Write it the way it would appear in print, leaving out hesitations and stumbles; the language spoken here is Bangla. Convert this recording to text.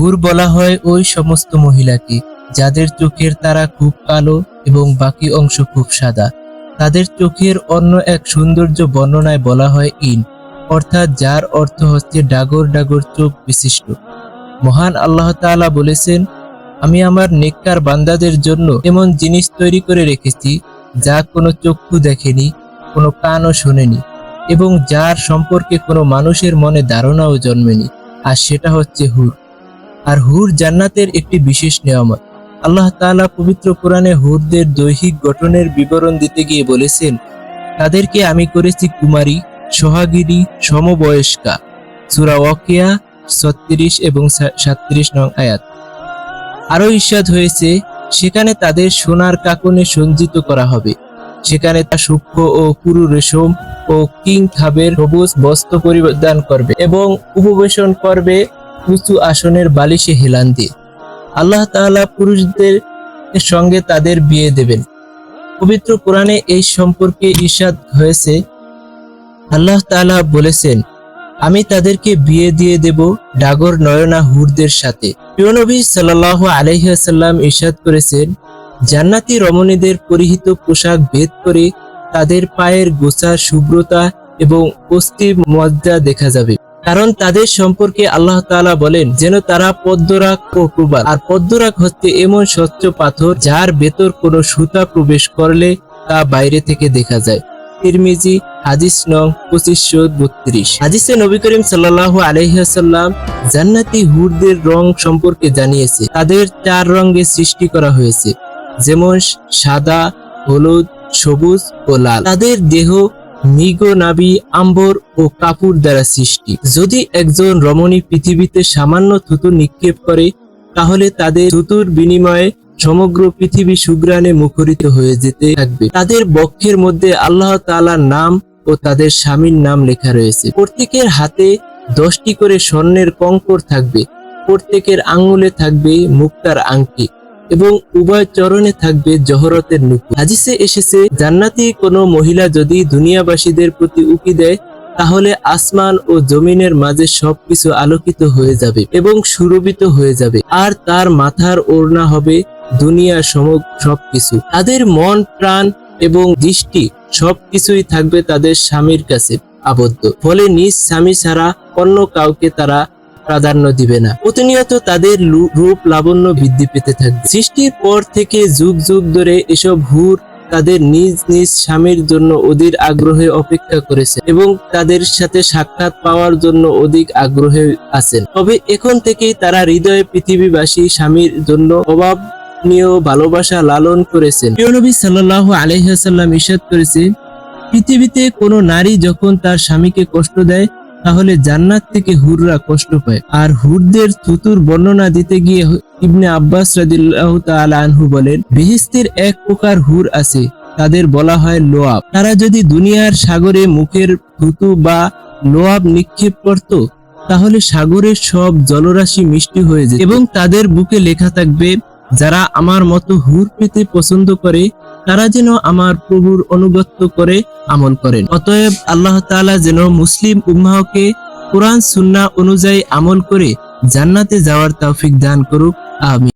হুর বলা হয় ওই সমস্ত মহিলাকে যাদের চোখের তারা খুব কালো এবং বাকি অংশ খুব সাদা। তাদের চোখের অন্য এক সৌন্দর্য বর্ণনায় বলা হয় ইন, অর্থাৎ যার অর্থ হচ্ছে ডাগর ডাগর চোখ বিশিষ্ট। মহান আল্লাহ তাআলা বলেছেন, আমি আমার নেককার বান্দাদের জন্য এমন জিনিস তৈরি করে রেখেছি যা কোনো চক্ষু দেখেনি, কোনো কানও শোনেনি এবং যার সম্পর্কে কোনো মানুষের মনে ধারণাও জন্মেনি, আর সেটা হচ্ছে হুর। আর হুর জান্নাতের একটি বিশেষ নিয়ামত। আল্লাহ তাআলা পবিত্র কোরআনে হুরদের দৈহিক গঠনের বিবরণ দিতে গিয়ে বলেছেন, তাদেরকে আমি করেছি কুমারী, সোহাগিনী, সমবয়স্কা। সূরা ওয়াকিয়া 36 এবং 37 নং আয়াত। আরো ইরশাদ হয়েছে, সেখানে তাদের সোনার কাকনে সজ্জিত করা হবে। সেখানে তা সূক্ষ্ম ও পুরু রেশম ও কিং খাবের সবুজ বস্ত্র পরিধান করবে এবং উপবেশন করবে উঁচু আসনের বালিশে হেলান দিয়ে। আল্লাহ তাআলা পুরুষদের সঙ্গে তাদের বিয়ে দেবেন। পবিত্র কোরআনে এই সম্পর্কে ইরশাদ হয়েছে, আল্লাহ তাআলা বলেছেন, আমি তাদেরকে বিয়ে দিয়ে দেব ডাগর নয়না হুরদের সাথে। প্রিয় নবী সাল্লাল্লাহু আলাইহি ওয়াসাল্লাম ইরশাদ করেছেন, জান্নাতি রমণীদের পরিহিত পোশাক ভেদ করে তাদের পায়ের গোছা, শুভ্রতা এবং অস্থির মজ্জা দেখা যাবে। কারণ তাদের সম্পর্কে আল্লাহ তাআলা বলেন যেন তারা পদ্মরাগ ও প্রবাল। আর পদ্মরাগ হচ্ছে এমন স্বচ্ছ পাথর যার ভেতর কোনো সুতা প্রবেশ করলে তা বাইরে থেকে দেখা যায়। তিরমিজি হাদিস নং 2532। হাদিসে নবী করিম সাল্লাল্লাহু আলাইহি ওয়াসাল্লাম জান্নাতি হুরদের রং সম্পর্কে জানিয়েছে। তাদের 4 রঙে সৃষ্টি করা হয়েছে, যেমন সাদা, হলুদ, সবুজ ও লাল। তাদের দেহ মৃগ নাভি, আম্বর ও কাপুর দ্বারা সৃষ্টি। যদি একজন রমণী পৃথিবীতে সামান্য থুতু নিক্ষেপ করে, তাহলে তাদের থুতুর বিনিময়ে সমগ্র পৃথিবী সুঘ্রাণে মুখরিত হয়ে যেতে থাকবে। তাদের বক্ষের মধ্যে আল্লাহ তাআলার নাম ও তাদের স্বামীর নাম লেখা রয়েছে। প্রত্যেকের হাতে 10টি করে স্বর্ণের কঙ্কর থাকবে। প্রত্যেকের আঙ্গুলে থাকবে মুক্তার আংটি এবং উভয় চরণে থাকবে জহরতের নুপুর। হাদিসে এসেছে, জান্নাতি কোনো মহিলা যদি দুনিয়াবাসীদের প্রতি উকি দেয়, তাহলে আসমান ও জমিনের মাঝে সবকিছু আলোকিত হয়ে যাবে এবং সুরভিত হয়ে যাবে, আর তার মাথার ওড়না হবে দুনিয়ার সবকিছু। তাদের মন, প্রাণ এবং দৃষ্টি সবকিছুই থাকবে তাদের স্বামীর কাছে আবদ্ধ। ফলে নিজ স্বামী ছাড়া অন্য কাউকে তারা প্রাধান্য দিবে না। প্রতিনিয়ত তাদের রূপ লাবণ্য বৃদ্ধি পেতে থাকবে। সৃষ্টির পর থেকে যুগ যুগ ধরে এসব হুর তাদের নিজ নিজ স্বামীর জন্য অধীর আগ্রহে অপেক্ষা করেছে এবং তাদের সাথে সাক্ষাৎ পাওয়ার জন্য অধিক আগ্রহে আছেন। তবে এখন থেকেই তারা হৃদয়ে পৃথিবীবাসী স্বামীর জন্য অভাবনীয় ভালোবাসা লালন করেছেন। প্রিয় নবী সাল্লাল্লাহু আলাইহি ওয়াসাল্লাম ইরশাদ করেছেন, পৃথিবীতে কোনো নারী যখন তার স্বামীকে কষ্ট দেয়, তাহলে জান্নাত থেকে হুররা কষ্ট পায়। আর হুরদের থুতুর বর্ণনা দিতে গিয়ে ইবনে আব্বাস রাদিয়াল্লাহু তাআলা আনহু বলেন, বেহেশতের এক প্রকার হুর আছে, তাদের বলা হয় লোয়াব। তারা যদি দুনিয়ার সাগরে মুখের থুতু বা লোয়াব নিক্ষেপ করত, তাহলে সাগরের সব জলরাশি মিষ্টি হয়ে যেত এবং তাদের বুকে লেখা থাকবে, যারা আমার মতো হুর পেতে পছন্দ করে তারা যেন আমার প্রভুর অনুগত্য করে আমল করেন। অতএব আল্লাহ তাআলা যেন মুসলিম উম্মাহকে কোরআন সুন্নাহ অনুযায়ী আমল করে জান্নাতে যাওয়ার তৌফিক দান করুক। আমিন।